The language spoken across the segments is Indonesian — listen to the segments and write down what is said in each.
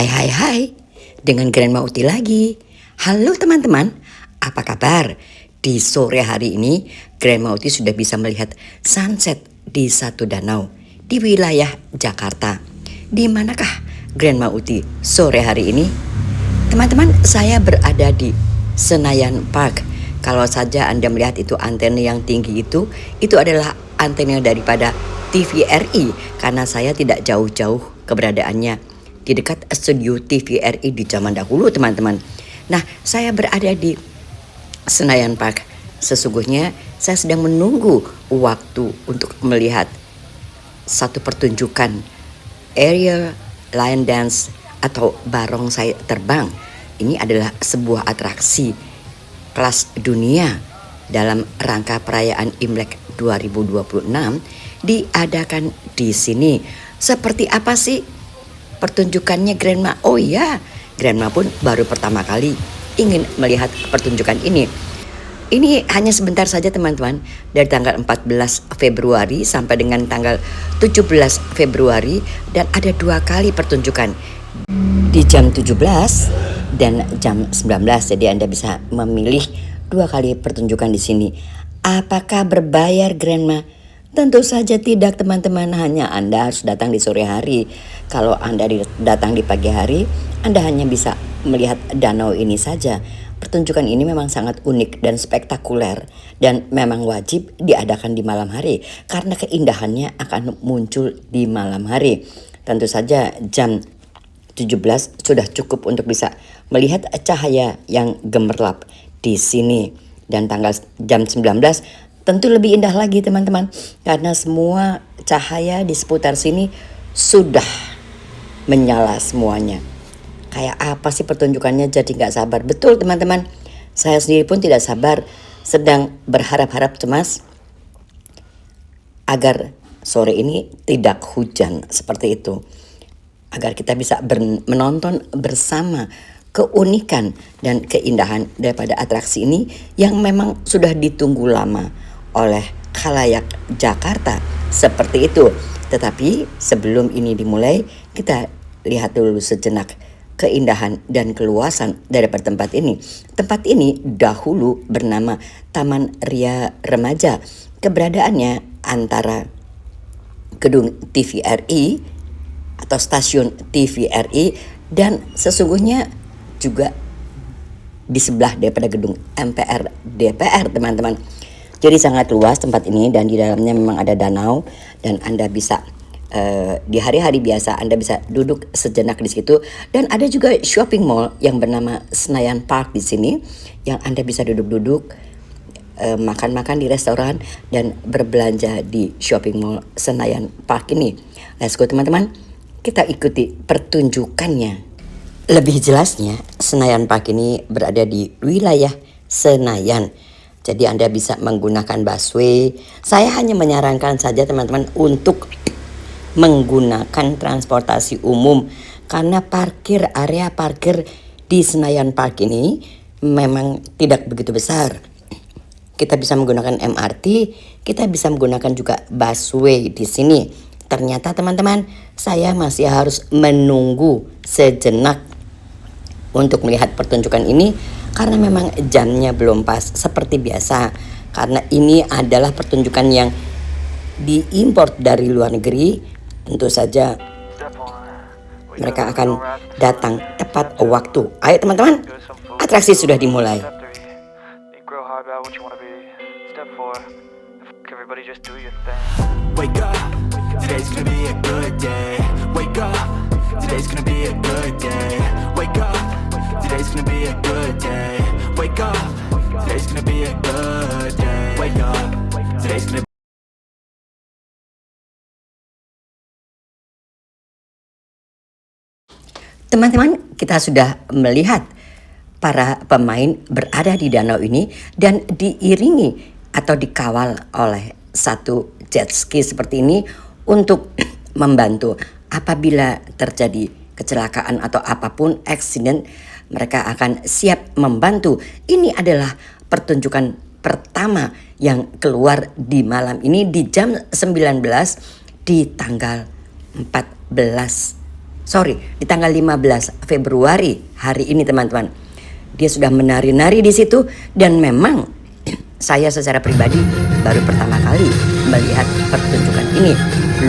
Hai hai hai, dengan Grandma Uti lagi. Halo teman-teman, apa kabar? Di sore hari ini, Grandma Uti sudah bisa melihat sunset di satu danau di wilayah Jakarta. Di manakah Grandma Uti sore hari ini? Teman-teman, saya berada di Senayan Park. Kalau saja Anda melihat itu antena yang tinggi itu adalah antena daripada TVRI karena saya tidak jauh-jauh keberadaannya di dekat studio TVRI di zaman dahulu, teman-teman. Nah, saya berada di Senayan Park. Sesungguhnya saya sedang menunggu waktu untuk melihat satu pertunjukan aerial lion dance atau barongsai terbang. Ini adalah sebuah atraksi kelas dunia dalam rangka perayaan Imlek 2026 diadakan di sini. Seperti apa sih pertunjukannya Grandma? Oh iya, Grandma pun baru pertama kali ingin melihat pertunjukan ini. Ini hanya sebentar saja teman-teman, dari tanggal 14 Februari sampai dengan tanggal 17 Februari dan ada 2 kali pertunjukan di jam 17 dan jam 19. Jadi Anda bisa memilih 2 kali pertunjukan di sini. Apakah berbayar Grandma? Tentu saja tidak teman-teman, hanya Anda harus datang di sore hari. Kalau Anda datang di pagi hari, Anda hanya bisa melihat danau ini saja. Pertunjukan ini memang sangat unik dan spektakuler dan memang wajib diadakan di malam hari karena keindahannya akan muncul di malam hari. Tentu saja jam 17 sudah cukup untuk bisa melihat cahaya yang gemerlap di sini. Dan tanggal jam 19 tentu lebih indah lagi teman-teman, karena semua cahaya di seputar sini sudah menyala semuanya. Kayak apa sih pertunjukannya, jadi gak sabar. Betul teman-teman, saya sendiri pun tidak sabar, sedang berharap-harap cemas agar sore ini tidak hujan seperti itu, agar kita bisa menonton bersama keunikan dan keindahan daripada atraksi ini yang memang sudah ditunggu lama oleh khalayak Jakarta seperti itu. Tetapi sebelum ini dimulai, kita lihat dulu sejenak keindahan dan keluasan dari tempat ini. Tempat ini dahulu bernama Taman Ria Remaja. Keberadaannya antara gedung TVRI atau stasiun TVRI dan sesungguhnya juga di sebelah daripada gedung MPR DPR teman-teman. Jadi sangat luas tempat ini dan di dalamnya memang ada danau dan Anda bisa di hari-hari biasa Anda bisa duduk sejenak di situ, dan ada juga shopping mall yang bernama Senayan Park di sini yang Anda bisa duduk-duduk, makan-makan di restoran dan berbelanja di shopping mall Senayan Park ini. Let's go teman-teman, kita ikuti pertunjukannya. Lebih jelasnya, Senayan Park ini berada di wilayah Senayan. Jadi Anda bisa menggunakan busway. Saya hanya menyarankan saja teman-teman untuk menggunakan transportasi umum karena area parkir di Senayan Park ini memang tidak begitu besar. Kita bisa menggunakan MRT, kita bisa menggunakan juga busway di sini. Ternyata teman-teman, saya masih harus menunggu sejenak untuk melihat pertunjukan ini karena memang jamnya belum pas seperti biasa, karena ini adalah pertunjukan yang diimpor dari luar negeri. Tentu saja mereka akan datang tepat waktu. Ayo teman-teman, atraksi sudah dimulai. Wake up, today's gonna be a good day. Wake up, today's gonna be a good day. Wake up, today's gonna be a good day. Wake up, today's gonna be a good day. Wake up, today's gonna Teman-teman, kita sudah melihat para pemain berada di danau ini dan diiringi atau dikawal oleh satu jet ski seperti ini untuk membantu apabila terjadi kecelakaan atau apapun accident, mereka akan siap membantu. Ini adalah pertunjukan pertama yang keluar di malam ini di jam 19 di tanggal 14 di tanggal 15 Februari hari ini teman-teman. Dia sudah menari-nari di situ dan memang saya secara pribadi baru pertama kali melihat pertunjukan ini.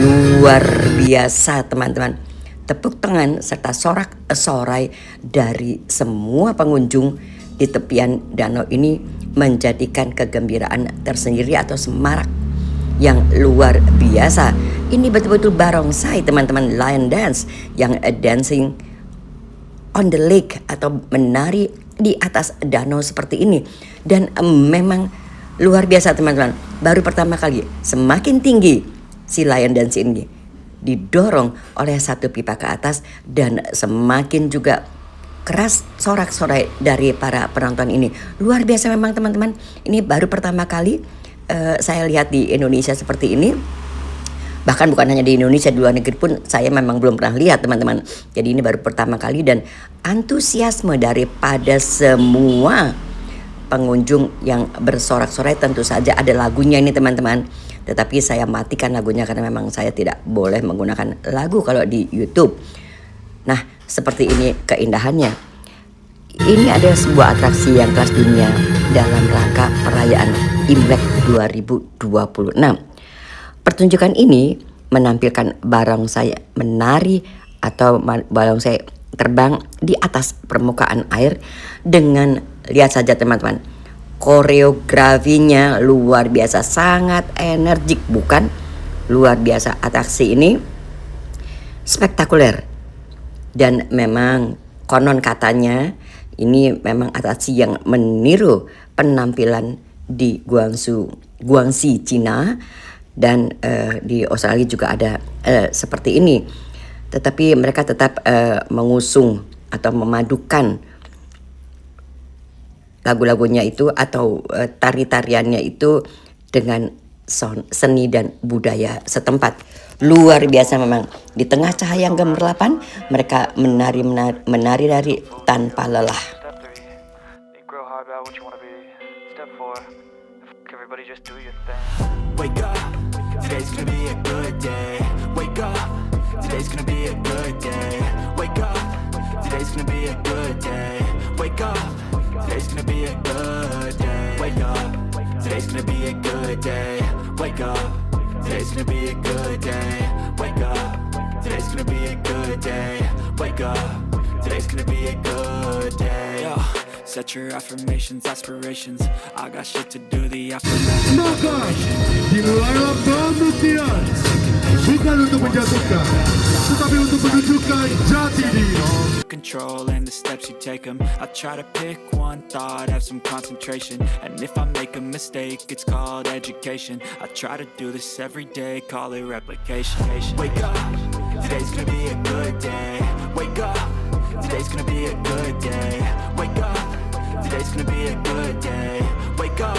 Luar biasa teman-teman. Tepuk tangan serta sorak-sorai dari semua pengunjung di tepian danau ini menjadikan kegembiraan tersendiri atau semarak yang luar biasa. Ini betul-betul barongsai teman-teman, lion dance yang dancing on the lake atau menari di atas danau seperti ini. Dan memang luar biasa teman-teman. Baru pertama kali semakin tinggi si lion dance ini didorong oleh satu pipa ke atas dan semakin juga keras sorak-sorai dari para penonton ini. Luar biasa memang teman-teman. Ini baru pertama kali saya lihat di Indonesia seperti ini. Bahkan bukan hanya di Indonesia, di luar negeri pun saya memang belum pernah lihat teman-teman. Jadi ini baru pertama kali dan antusiasme daripada semua pengunjung yang bersorak-sorai, tentu saja ada lagunya ini teman-teman. Tetapi saya matikan lagunya karena memang saya tidak boleh menggunakan lagu kalau di YouTube. Nah, seperti ini keindahannya. Ini ada sebuah atraksi yang kelas dunia dalam rangka perayaan Imlek 2026. Pertunjukan ini menampilkan barongsai menari atau barongsai terbang di atas permukaan air dengan, lihat saja teman-teman, koreografinya luar biasa, sangat energik bukan? Luar biasa, atraksi ini spektakuler. Dan memang konon katanya ini memang atraksi yang meniru penampilan di Guangxi, Cina. Dan di Australia juga ada seperti ini. Tetapi mereka tetap mengusung atau memadukan lagu-lagunya itu atau tari-tariannya itu dengan seni dan budaya setempat. Luar biasa memang. Di tengah cahaya yang gemerlapan, mereka menari dari tanpa lelah. Wake up, today's gonna be a good day. Wake up, today's gonna be a good day. Wake up, today's gonna be a good day. Wake up, today's gonna be a good day. Wake up, today's gonna be a good day. Wake up, today's gonna be a good day. Wake up, today's gonna be a good day. Wake up, today's gonna be a good day. Yo, set your affirmations, aspirations. I got shit to do, the affirmations. Dimulailah pembuktian, bukan untuk menjatuhkan, tetapi untuk menunjukkan jati diri. Control and the steps you take them. I try to pick one thought, have some concentration. And if I make a mistake, it's called education. I try to do this every day, call it replication. Wake up, today's gonna be a good day. Wake up, today's gonna be a good day. Wake up, today's gonna be a good day. Wake up,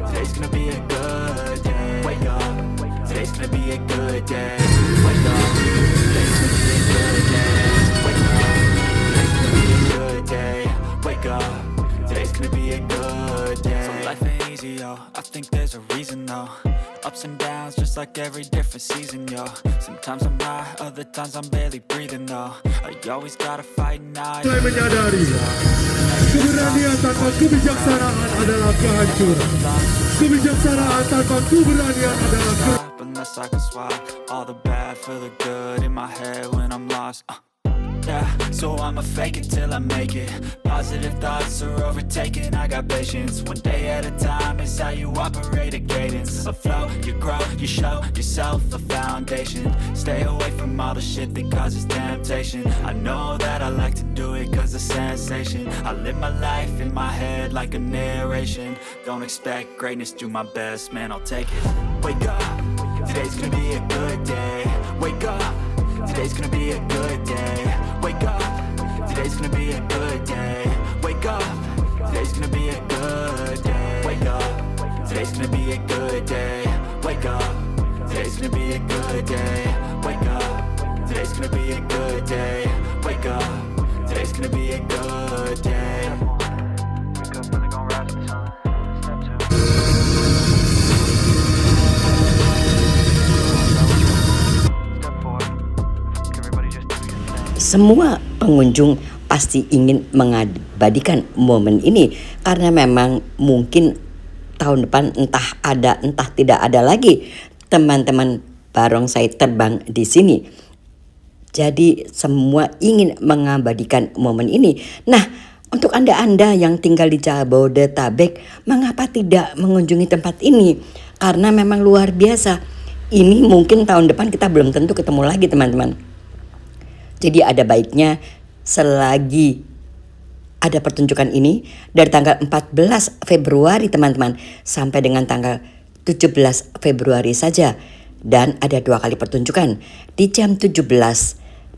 today's gonna be a good day. Wake up, today's gonna be a good day. Wake up, today's gonna be a good day. Wake up, today's gonna be a good day. Wake up, today's gonna be a good day. So life ain't easy, yo. I think there's a reason, though. Ups and downs, just like every different season, yo. Sometimes I'm high, other times I'm barely breathing, though. You always gotta fight now. Saya menyadari, keberanian tanpa kebijaksanaan adalah kehancuran. Kebijaksanaan tanpa keberanian adalah Unless I can swap all the bad for the good in my head when I'm lost. Yeah, so I'ma fake it till I make it. Positive thoughts are overtaken, I got patience. One day at a time is how you operate a cadence. A flow, you grow, you show yourself a foundation. Stay away from all the shit that causes temptation. I know that I like to do it cause it's sensation. I live my life in my head like a narration. Don't expect greatness, do my best, man, I'll take it. Wake up, today's gonna be a good day. Wake up, today's gonna be a good day. Wake up, today's gonna be a good day. Wake up, today's gonna be a good day. Wake up, today's gonna be a good day. Wake up, today's gonna be a good day. Wake up, today's gonna be a good day. Wake up, today's gonna be a good day. Wake up, really gonna rise to the sun. Step 2. Step 4. Everybody just do your thing. Semua pengunjung pasti ingin mengabadikan momen ini karena memang mungkin tahun depan entah ada entah tidak ada lagi teman-teman barongsai terbang di sini. Jadi semua ingin mengabadikan momen ini. Nah, untuk Anda-Anda yang tinggal di Jabodetabek, mengapa tidak mengunjungi tempat ini? Karena memang luar biasa. Ini mungkin tahun depan kita belum tentu ketemu lagi teman-teman. Jadi ada baiknya selagi ada pertunjukan ini dari tanggal 14 Februari teman-teman sampai dengan tanggal 17 Februari saja. Dan ada 2 kali pertunjukan di jam 17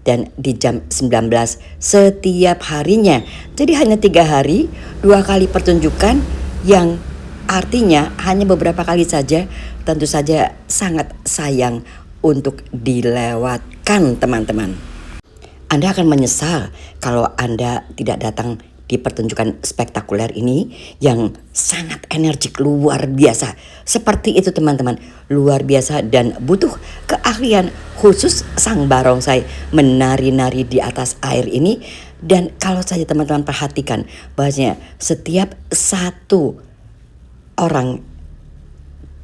dan di jam 19 setiap harinya. Jadi hanya 3 hari, 2 kali pertunjukan yang artinya hanya beberapa kali saja. Tentu saja sangat sayang untuk dilewatkan teman-teman. Anda akan menyesal kalau Anda tidak datang di pertunjukan spektakuler ini yang sangat energik luar biasa. Seperti itu teman-teman, luar biasa dan butuh keahlian khusus sang barongsai menari-nari di atas air ini. Dan kalau saja teman-teman perhatikan bahwasanya setiap satu orang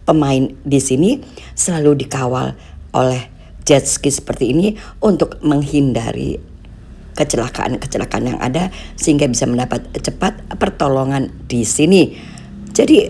pemain di sini selalu dikawal oleh jet ski seperti ini untuk menghindari kecelakaan-kecelakaan yang ada sehingga bisa mendapat cepat pertolongan di sini. Jadi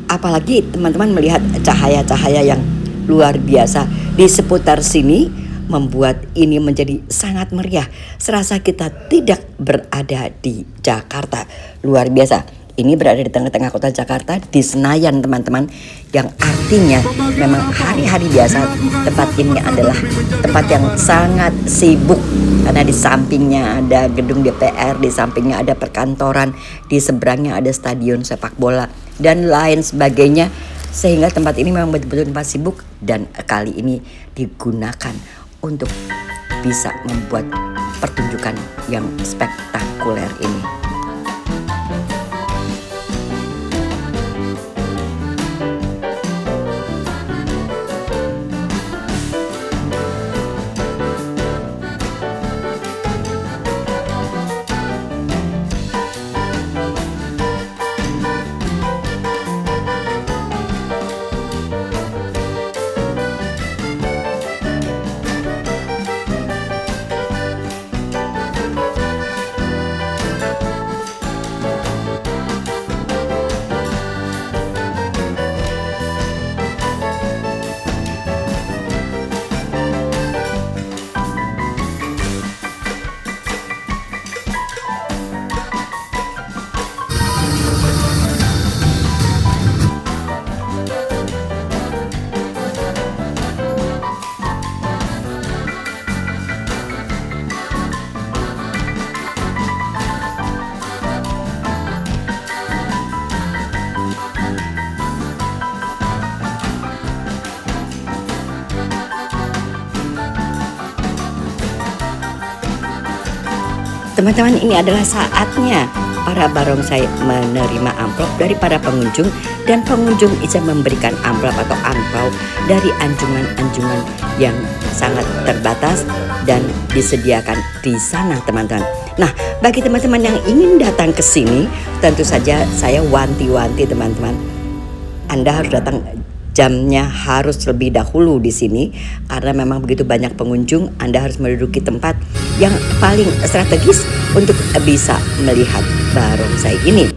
apalagi teman-teman melihat cahaya-cahaya yang luar biasa di seputar sini membuat ini menjadi sangat meriah. Serasa kita tidak berada di Jakarta. Luar biasa. Ini berada di tengah-tengah kota Jakarta di Senayan teman-teman, yang artinya memang hari-hari biasa tempat ini adalah tempat yang sangat sibuk karena di sampingnya ada gedung DPR, di sampingnya ada perkantoran, di seberangnya ada stadion sepak bola dan lain sebagainya, sehingga tempat ini memang betul-betul tempat sibuk dan kali ini digunakan untuk bisa membuat pertunjukan yang spektakuler ini. Teman-teman, ini adalah saatnya para barongsai menerima amplop dari para pengunjung dan pengunjung bisa memberikan amplop atau angpau dari anjungan-anjungan yang sangat terbatas dan disediakan di sana teman-teman. Nah, bagi teman-teman yang ingin datang ke sini, tentu saja saya wanti-wanti teman-teman. Anda harus datang jamnya harus lebih dahulu di sini karena memang begitu banyak pengunjung. Anda harus menduduki tempat yang paling strategis untuk bisa melihat barongsai ini.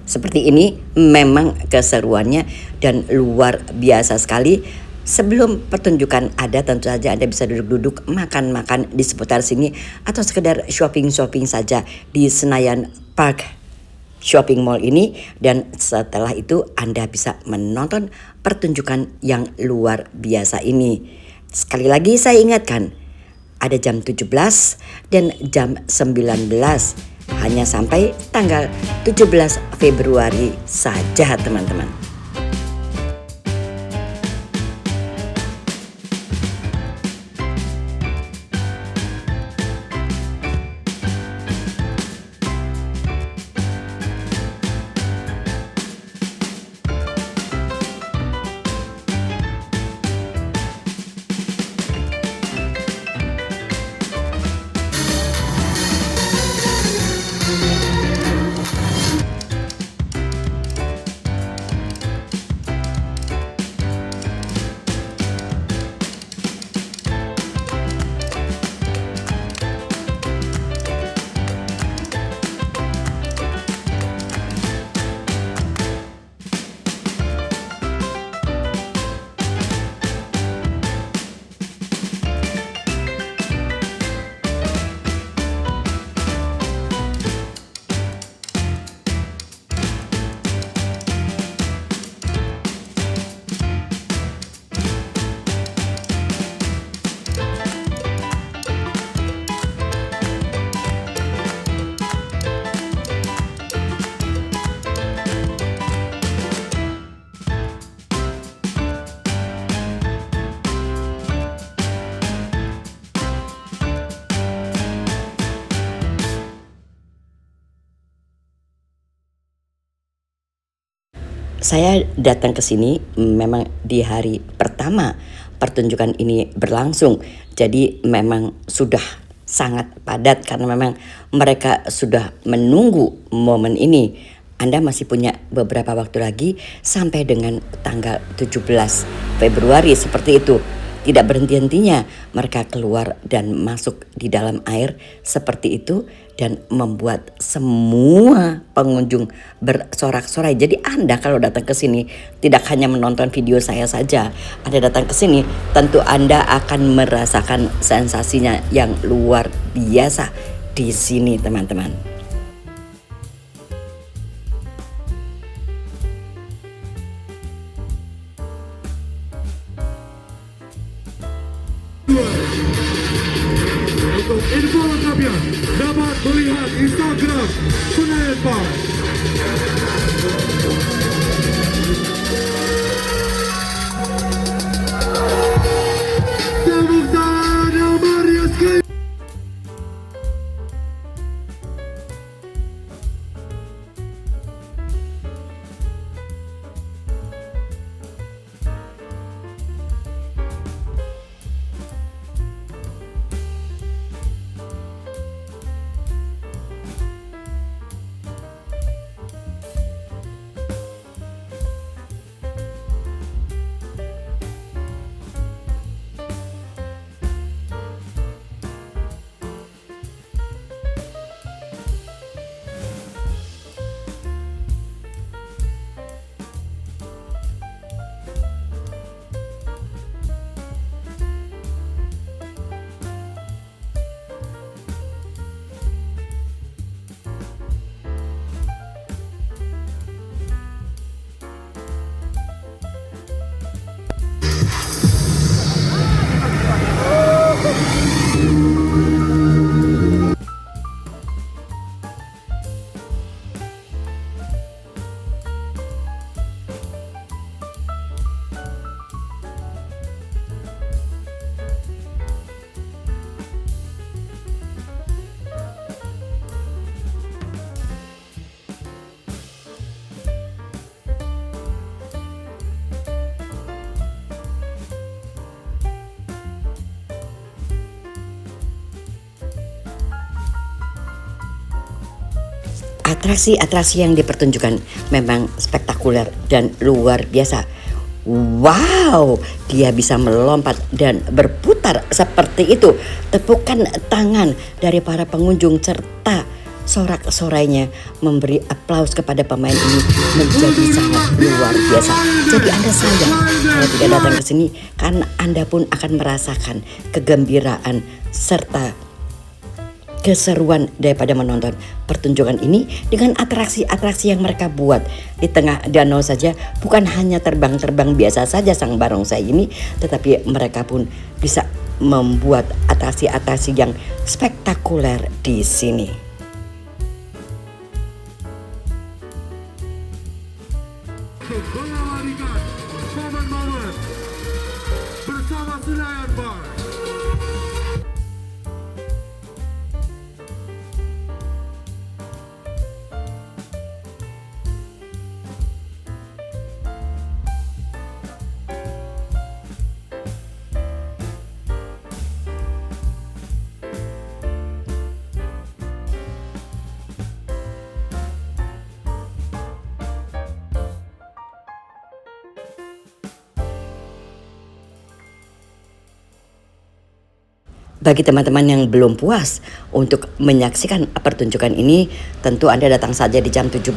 Seperti ini memang keseruannya dan luar biasa sekali. Sebelum pertunjukan ada, tentu saja Anda bisa duduk-duduk makan-makan di seputar sini atau sekedar shopping-shopping saja di Senayan Park Shopping Mall ini, dan setelah itu Anda bisa menonton pertunjukan yang luar biasa ini. Sekali lagi saya ingatkan, ada jam 17 dan jam 19, hanya sampai tanggal 17 Februari saja teman-teman. Saya datang ke sini memang di hari pertama pertunjukan ini berlangsung. Jadi memang sudah sangat padat karena memang mereka sudah menunggu momen ini. Anda masih punya beberapa waktu lagi sampai dengan tanggal 17 Februari seperti itu. Tidak berhenti-hentinya mereka keluar dan masuk di dalam air seperti itu dan membuat semua pengunjung bersorak-sorai. Jadi Anda kalau datang ke sini tidak hanya menonton video saya saja. Anda datang ke sini tentu Anda akan merasakan sensasinya yang luar biasa di sini, teman-teman. Untuk info lengkapnya dapat melihat Instagram Senayan Park. Tepuk tangan yang meriah sekali. Atraksi-atraksi yang dipertunjukkan memang spektakuler dan luar biasa. Wow, dia bisa melompat dan berputar seperti itu. Tepukan tangan dari para pengunjung serta sorak-sorainya memberi aplaus kepada pemain ini menjadi sangat luar biasa. Jadi Anda sayang kalau tidak datang ke sini karena Anda pun akan merasakan kegembiraan serta keseruan daripada menonton pertunjukan ini dengan atraksi-atraksi yang mereka buat di tengah danau saja. Bukan hanya terbang-terbang biasa saja sang barongsai ini, tetapi mereka pun bisa membuat atraksi-atraksi yang spektakuler di sini. Mengabadikan momen-momen bersama Senayan Park. Bagi teman-teman yang belum puas untuk menyaksikan pertunjukan ini, tentu Anda datang saja di jam 17,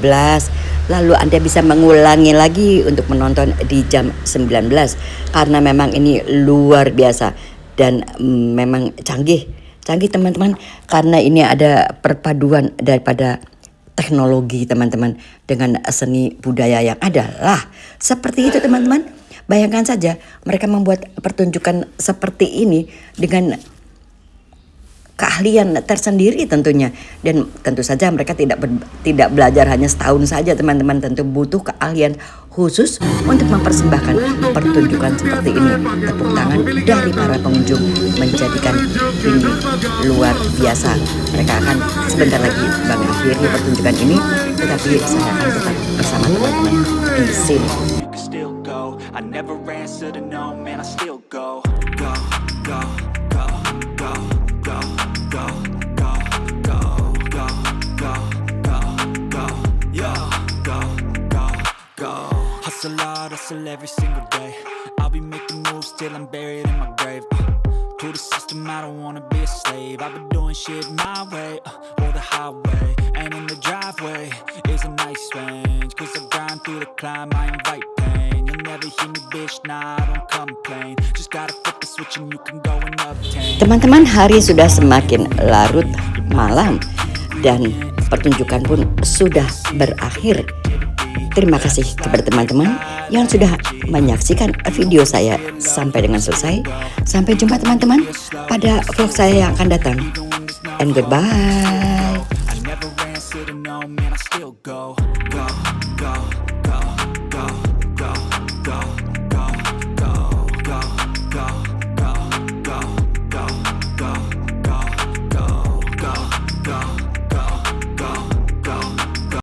lalu Anda bisa mengulangi lagi untuk menonton di jam 19, karena memang ini luar biasa dan memang canggih teman-teman, karena ini ada perpaduan daripada teknologi teman-teman dengan seni budaya yang ada lah. Seperti itu teman-teman, bayangkan saja mereka membuat pertunjukan seperti ini dengan keahlian tersendiri tentunya, dan tentu saja mereka tidak belajar hanya setahun saja teman-teman, tentu butuh keahlian khusus untuk mempersembahkan pertunjukan seperti ini. Tepuk tangan dari para pengunjung menjadikan ini luar biasa. Mereka akan sebentar lagi mengakhiri pertunjukan ini, tetapi saya akan tetap bersama teman-teman di sini. Still go, I never answer to no, man, I still go. Go, go, go, go, go, go, go, go, go, go, go, go, yo, go, go, go. Hustle hard, hustle every single day. I'll be making moves till I'm buried in my grave. To the system, I don't wanna be a slave. I've been doing shit my way, or the highway. And in the driveway is a nice range. Cause I grind through the climb, I invite pain. You'll never hear me, bitch, nah, I don't complain. Just gotta flip the switch and you can go and obtain. Teman-teman, hari sudah semakin larut malam dan pertunjukan pun sudah berakhir. Terima kasih kepada teman-teman yang sudah menyaksikan video saya sampai dengan selesai. Sampai jumpa teman-teman pada vlog saya yang akan datang. And goodbye. I never answer to no, man, I still go.